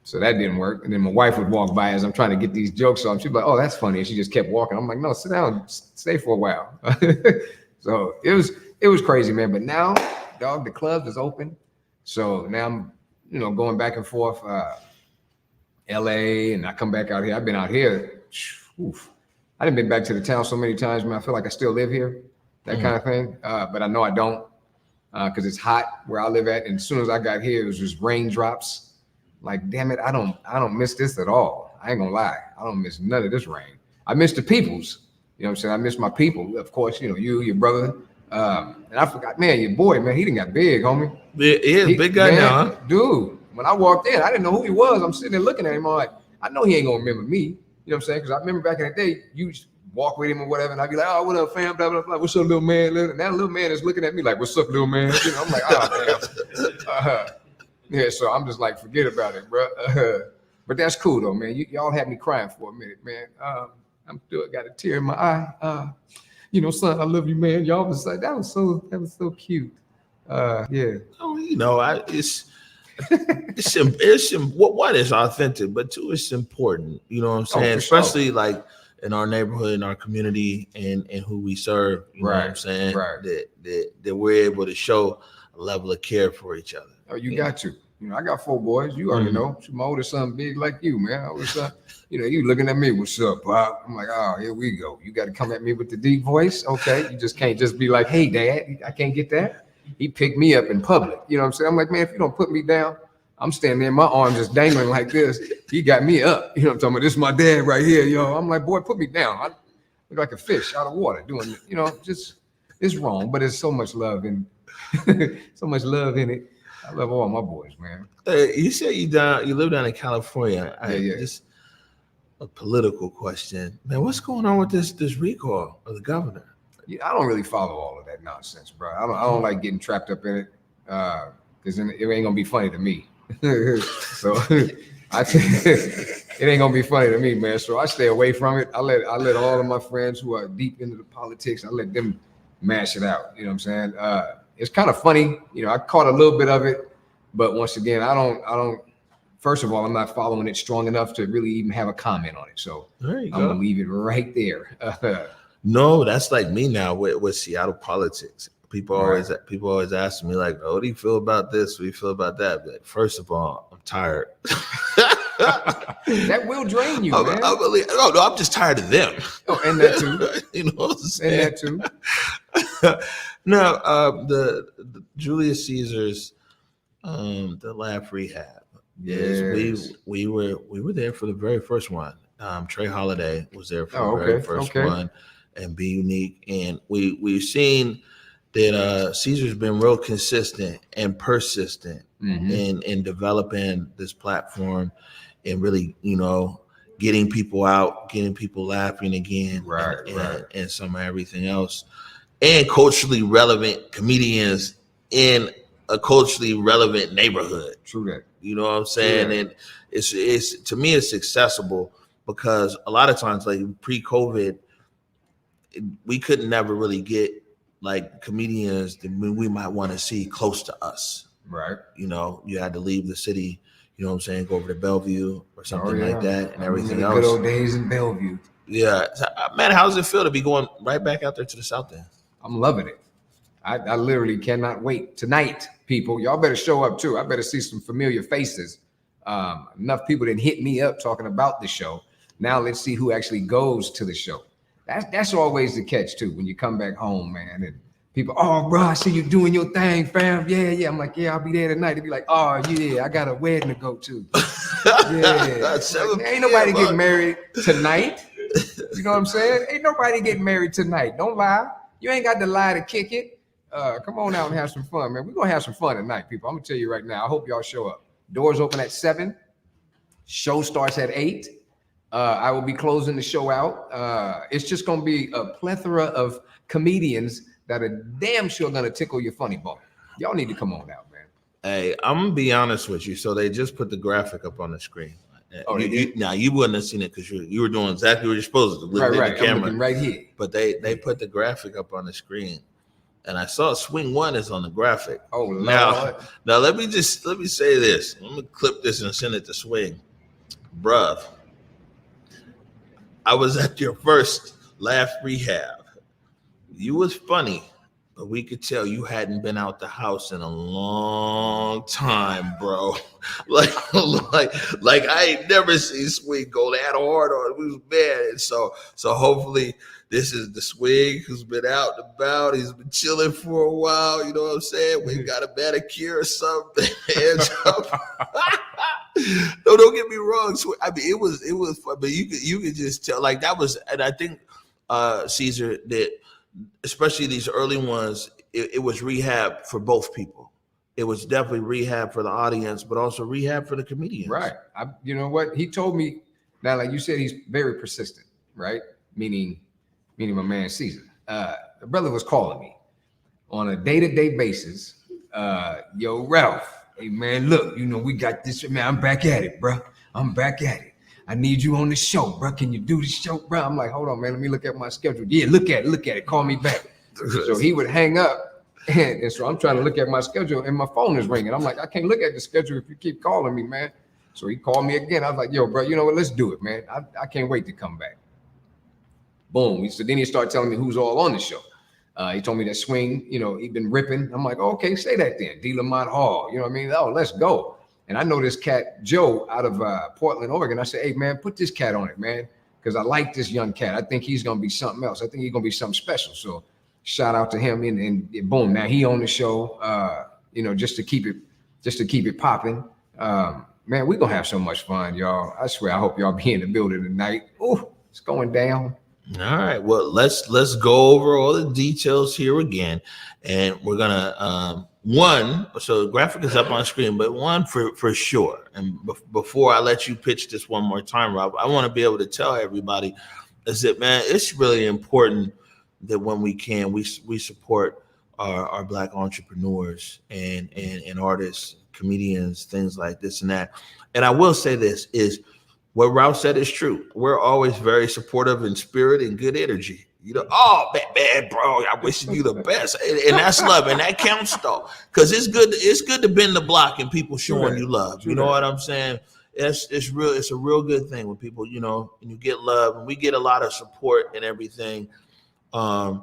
So that didn't work. And then my wife would walk by as I'm trying to get these jokes on. She'd be like, oh, that's funny. And she just kept walking. I'm like, no, sit down, stay for a while. So it was crazy, man. But now, dog, the club is open. So now I'm, going back and forth, LA, and I come back out here. I've been out here. I done been back to the town so many times, man. I feel like I still live here, that kind of thing. But I know I don't, because it's hot where I live at. And as soon as I got here, it was just raindrops. Like, damn it, I don't miss this at all. I ain't gonna lie. I don't miss none of this rain. I miss the peoples. You know what I'm saying? I miss my people. Of course, you, your brother. And I forgot, man, your boy, man, he done got big, homie. Yeah, big guy now, huh? Dude, when I walked in, I didn't know who he was. I'm sitting there looking at him. I'm like, I know he ain't gonna remember me. You know what I'm saying? Because I remember back in the day, you walk with him or whatever, and I'd be like, oh, what up, fam? Blah, blah, blah. What's up, little man? And that little man is looking at me like, what's up, little man? I'm like, oh, damn. Yeah, so I'm just like, forget about it, bro. But that's cool though, man. Y'all had me crying for a minute, man. I'm still got a tear in my eye. Son, I love you, man. Y'all was like, that was so cute. Yeah. Oh, what is authentic, but two, it's important. You know what I'm saying? Especially like in our neighborhood, in our community, and who we serve. You know what I'm saying? Right. That we're able to show a level of care for each other. Oh, you got to. You know, I got 4 boys. You already know. My oldest son big like you, man. My oldest son, you know, you looking at me, what's up, Bob? I'm like, oh, here we go. You got to come at me with the deep voice. Okay. You just can't just be like, hey, Dad, I can't get that. He picked me up in public. You know what I'm saying? I'm like, man, if you don't put me down, I'm standing there, my arms just dangling like this. He got me up. You know what I'm talking about? This is my dad right here, yo. I'm like, boy, put me down. I look like a fish out of water doing it. You know, just, it's wrong, but there's so much love in so much love in it. I love all my boys, man. You said you live down in California. Yeah. Just a political question, man. What's going on with this recall of the governor? Yeah, I don't really follow all of that nonsense, bro. I don't like getting trapped up in it because it ain't gonna be funny to me. So it ain't gonna be funny to me, man. So I stay away from it. I let all of my friends who are deep into the politics, I let them mash it out. You know what I'm saying? It's kind of funny, you know. I caught a little bit of it, but once again, I don't. First of all, I'm not following it strong enough to really even have a comment on it. So I'm gonna leave it right there. No, that's like me now with Seattle politics. People always ask me like, "Oh, what do you feel about this? What do you feel about that?" But first of all, I'm tired. That will drain you, man. I'm just tired of them. Oh, and that too. You know what I'm saying? And that too. No, the Julius Caesar's, the Laugh Rehab. Yes, we were there for the very first one. Trey Holiday was there for the very first one, and Be Unique, and we've seen that Caesar's been real consistent and persistent in developing this platform and really, you know, getting people out, getting people laughing again, and some of everything else, and culturally relevant comedians in a culturally relevant neighborhood. True that. You know what I'm saying? And it's to me, it's accessible because a lot of times, like pre-COVID, we couldn't never really get like comedians that we might want to see close to us. Right. You know, you had to leave the city, you know what I'm saying, go over to Bellevue or something like that, and everything else. Good old days in Bellevue. Yeah. So, man, how does it feel to be going right back out there to the South End? I'm loving it. I literally cannot wait. Tonight, people, y'all better show up too. I better see some familiar faces. Enough people didn't hit me up talking about the show. Now let's see who actually goes to the show. That's always the catch too. When you come back home, man, and people, oh, bro, I see you doing your thing, fam. Yeah. I'm like, yeah, I'll be there tonight. They'll be like, oh, yeah, I got a wedding to go to. Yeah. Like, ain't nobody getting married tonight. You know what I'm saying? Ain't nobody getting married tonight. Don't lie. You ain't got to lie to kick it. Come on out and have some fun, man. We're going to have some fun tonight, people. I'm going to tell you right now. I hope y'all show up. Doors open at 7. Show starts at 8. I will be closing the show out. It's just going to be a plethora of comedians that are damn sure going to tickle your funny bone. Y'all need to come on out, man. Hey, I'm going to be honest with you. So they just put the graphic up on the screen. Oh, now you wouldn't have seen it because you were doing exactly what you're supposed to do. Right. The camera. I'm looking right here. But they put the graphic up on the screen. And I saw Swing One is on the graphic. Oh, Lord. Now let me say this. I'm gonna clip this and send it to Swing. Bruh, I was at your first Laugh Rehab. You was funny, but we could tell you hadn't been out the house in a long time, bro. like I ain't never seen Swing go that hard on it. We was bad. And so hopefully this is the Swing who's been out and about. He's been chilling for a while. You know what I'm saying? We got a manicure or something. No, don't get me wrong. I mean, it was fun, but you could just tell like that was, and I think Caesar that especially these early ones, it was rehab for both people. It was definitely rehab for the audience, but also rehab for the comedians. Right. You know what? He told me now, like you said, he's very persistent, right? Meaning my man Caesar. The brother was calling me on a day-to-day basis. Yo, Ralph, hey man, look, you know, we got this, man. I'm back at it, bro. I'm back at it. I need you on the show, bro. Can you do the show, bro? I'm like, hold on, man. Let me look at my schedule. Yeah, look at it. Call me back. So he would hang up. And so I'm trying to look at my schedule and my phone is ringing. I'm like, I can't look at the schedule if you keep calling me, man. So he called me again. I was like, yo, bro, you know what? Let's do it, man. I can't wait to come back. Boom. So then he started telling me who's all on the show. He told me that Swing, you know, he'd been ripping. I'm like, okay, say that then. D. Lamont Hall, you know what I mean? Oh, let's go. And I know this cat, Joe, out of Portland, Oregon. I said, hey, man, put this cat on it, man, because I like this young cat. I think he's going to be something else. I think he's going to be something special. So shout out to him. And boom, now he on the show, you know, just to keep it popping. Man, we're going to have so much fun, y'all. I swear, I hope y'all be in the building tonight. Oh, it's going down. All right. Well, let's go over all the details here again. And we're gonna so the graphic is up on screen, but one for sure. And before I let you pitch this one more time, Rob, I want to be able to tell everybody is that, man, it's really important that when we can, we support our Black entrepreneurs and artists, comedians, things like this and that. And I will say this is, what Ralph said is true. We're always very supportive in spirit and good energy. You know, oh, man, bro, I wish you the best. And that's love. And that counts, though, because it's good to bend the block and people showing you love. You know what I'm saying? It's a real good thing when people, you know, and you get love. And we get a lot of support and everything in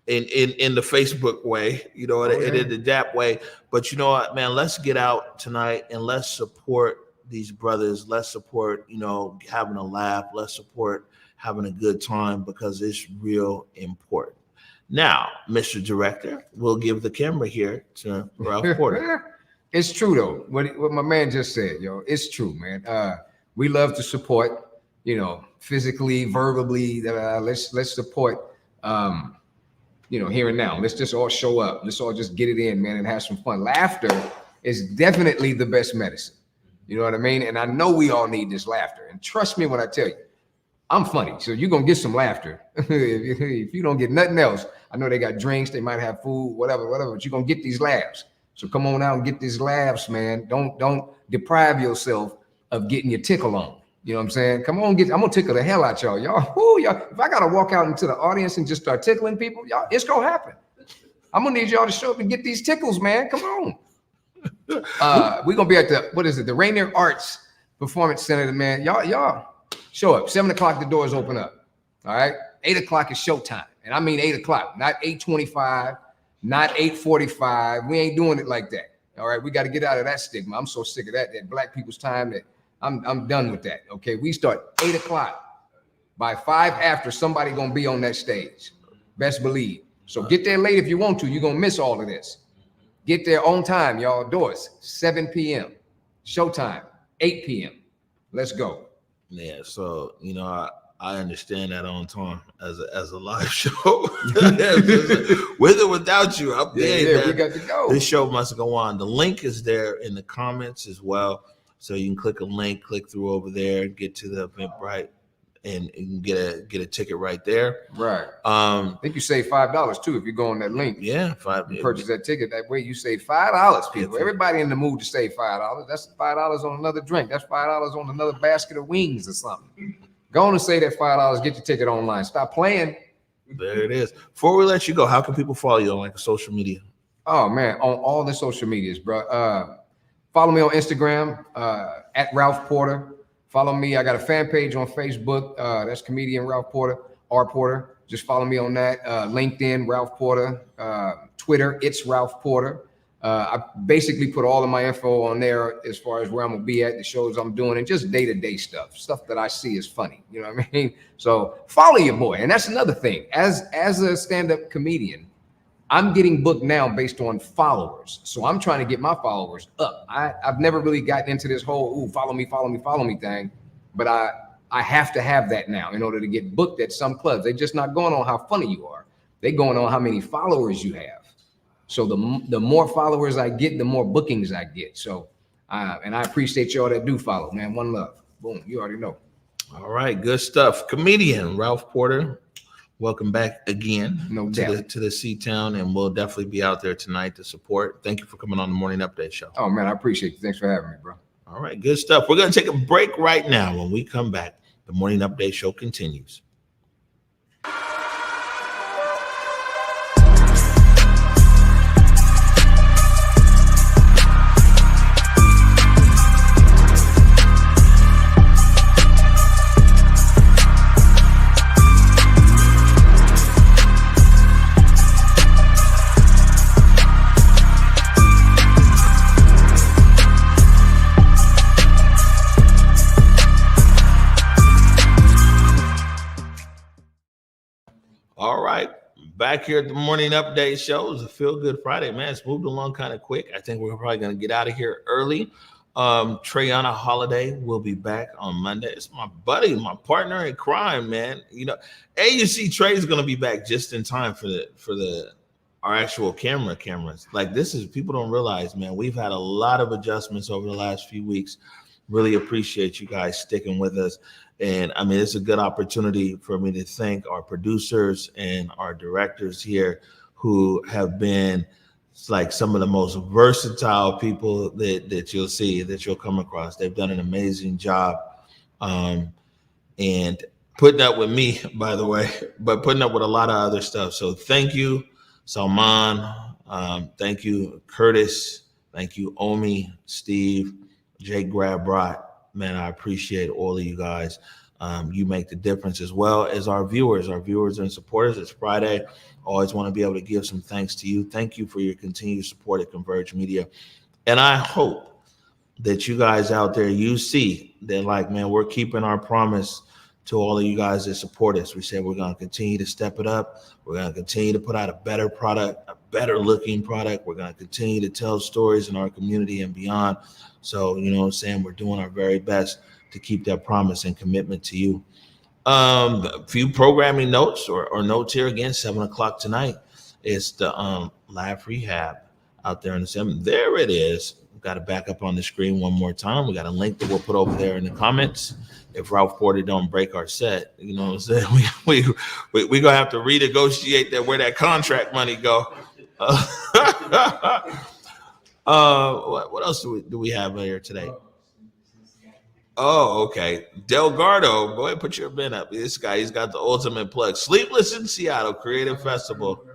the Facebook way, you know, and in the DAP way. But you know what, man, let's get out tonight and let's support these brothers. Let's support, you know, having a laugh. Let's support having a good time, because it's real important. Now, Mr. Director, we'll give the camera here to Ralph Porter. It's true though. What my man just said, yo, it's true, man. We love to support, you know, physically, verbally. Let's support, you know, here and now. Let's just all show up. Let's all just get it in, man, and have some fun. Laughter is definitely the best medicine. You know what I mean? And I know we all need this laughter. And trust me when I tell you, I'm funny. So you're going to get some laughter. If you don't get nothing else, I know they got drinks, they might have food, whatever, but you're going to get these laughs. So come on out and get these laughs, man. Don't deprive yourself of getting your tickle on. You know what I'm saying? Come on, I'm going to tickle the hell out y'all. Y'all, if I got to walk out into the audience and just start tickling people, y'all, it's going to happen. I'm going to need y'all to show up and get these tickles, man. Come on. We're gonna be at the Rainier Arts Performance Center, man. Y'all show up. 7 o'clock, the doors open up. All right. 8 o'clock is showtime. And I mean 8 o'clock, not 8:25, not 8:45. We ain't doing it like that. All right. We got to get out of that stigma. I'm so sick of that Black people's time that I'm done with that. Okay. We start 8 o'clock. By 5 after, somebody gonna be on that stage. Best believe. So get there late if you want to. You're gonna miss all of this. Get there on time, y'all. Doors 7 p.m. Showtime 8 p.m. Let's go. Yeah, so you know, I understand that on time as a live show. With or without you, I'm there. We got to go. This show must go on. The link is there in the comments as well, so you can click a link, click through over there, get to the Eventbrite, and you can get a ticket right there. Right. I think you save $5 too if you go on that link. Yeah, purchase that ticket. That way you save $5. People, everybody in the mood to save $5. That's $5 on another drink. That's $5 on another basket of wings or something. Go on and save that $5. Get your ticket online. Stop playing. There it is. Before we let you go, how can people follow you on social media? Oh man, on all the social medias, bro. Follow me on Instagram at Ralph Porter. Follow me. I got a fan page on Facebook. That's comedian Ralph Porter, R Porter. Just follow me on that. LinkedIn, Ralph Porter. Twitter, it's Ralph Porter. I basically put all of my info on there as far as where I'm gonna be at, the shows I'm doing, and just day-to-day stuff that I see is funny. You know what I mean? So follow your boy. And that's another thing. As a stand-up comedian, I'm getting booked now based on followers. So I'm trying to get my followers up. I've never really gotten into this whole, follow me thing. But I have to have that now in order to get booked at some clubs. They're just not going on how funny you are. They're going on how many followers you have. So the more followers I get, the more bookings I get. So, and I appreciate y'all that do follow, man. One love. Boom. You already know. All right. Good stuff. Comedian Ralph Porter. Welcome back again to the C-Town, and we'll definitely be out there tonight to support. Thank you for coming on the Morning Update Show. Oh, man, I appreciate you. Thanks for having me, bro. All right, good stuff. We're going to take a break right now. When we come back, the Morning Update Show continues. back here at the morning update show. It was a Feel Good Friday, man. It's moved along kind of quick. I think we're probably going to get out of here early. Treyana Holiday will be back on Monday. It's my buddy, my partner in crime, man. You know, AUC Trey's going to be back just in time for our actual cameras. Like, this is, people don't realize, man, we've had a lot of adjustments over the last few weeks. Really appreciate you guys sticking with us. And I mean, it's a good opportunity for me to thank our producers and our directors here who have been like some of the most versatile people that you'll see, that you'll come across. They've done an amazing job. And putting up with me, by the way, but putting up with a lot of other stuff. So thank you, Salman. Thank you, Curtis. Thank you, Omi, Steve, Jake Grabrot. Man, I appreciate all of you guys. You make the difference, as well as our viewers and supporters. It's Friday. Always want to be able to give some thanks to you. Thank you for your continued support at Converge Media. And I hope that you guys out there, you see that, like, man, we're keeping our promise to all of you guys that support us. We said we're going to continue to step it up. We're going to continue to put out a better product, a better looking product. We're going to continue to tell stories in our community and beyond. So, you know what I'm saying? We're doing our very best to keep that promise and commitment to you. A few programming notes or notes here again, 7:00 tonight. It's the Laugh Rehab out there in the 7. There it is. We've got it back up on the screen one more time. We got a link that we'll put over there in the comments. If Ralph Porter don't break our set, you know what I'm saying? We gonna have to renegotiate that, where that contract money go. What else do we have here today? Oh, okay. Delgardo, go ahead, put your bin up. This guy, he's got the ultimate plug. Sleepless in Seattle Creative Festival.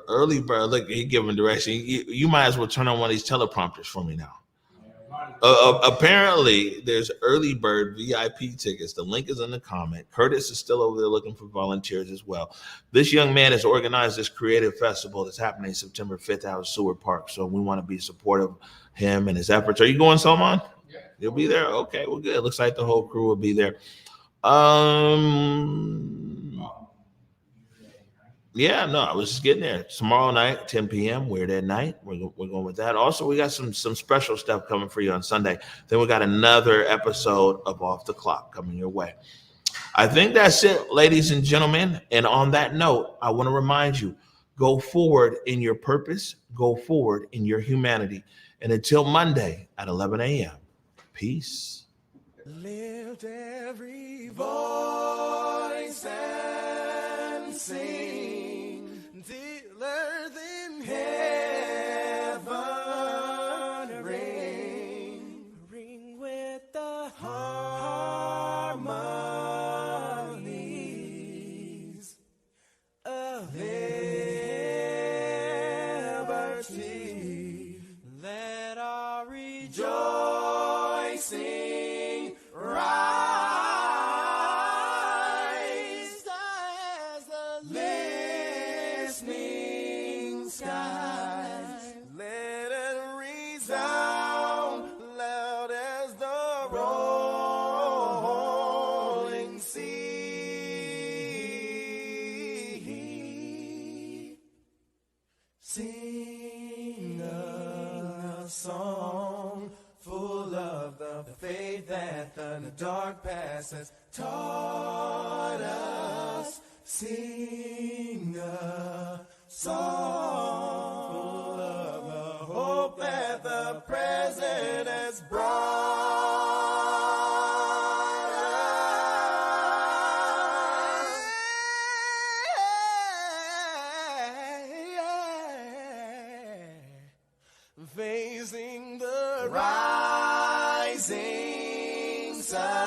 Early bird, look, he giving direction. You might as well turn on one of these teleprompters for me now. Apparently, there's early bird VIP tickets. The link is in the comment. Curtis is still over there looking for volunteers as well. This young man has organized this creative festival that's happening September 5th out of Seward Park. So we want to be supportive of him and his efforts. Are you going, Salman? Yeah. You'll be there? Okay, well, good. Looks like the whole crew will be there. Yeah, no, I was just getting there. Tomorrow night, 10 p.m., Weird at Night. We're going with that. Also, we got some special stuff coming for you on Sunday. Then we got another episode of Off the Clock coming your way. I think that's it, ladies and gentlemen. And on that note, I want to remind you, go forward in your purpose, go forward in your humanity. And until Monday at 11 a.m., peace. Lift every voice and sing, till earth in heaven ring with the harmonies of liberty. Let our rejoicing rise as the listening skies. Let it resound loud as the rolling sea. Sing a song full of the faith that the dark past has taught us. Sing a song full of the hope that the present has brought us. Facing the rising sun.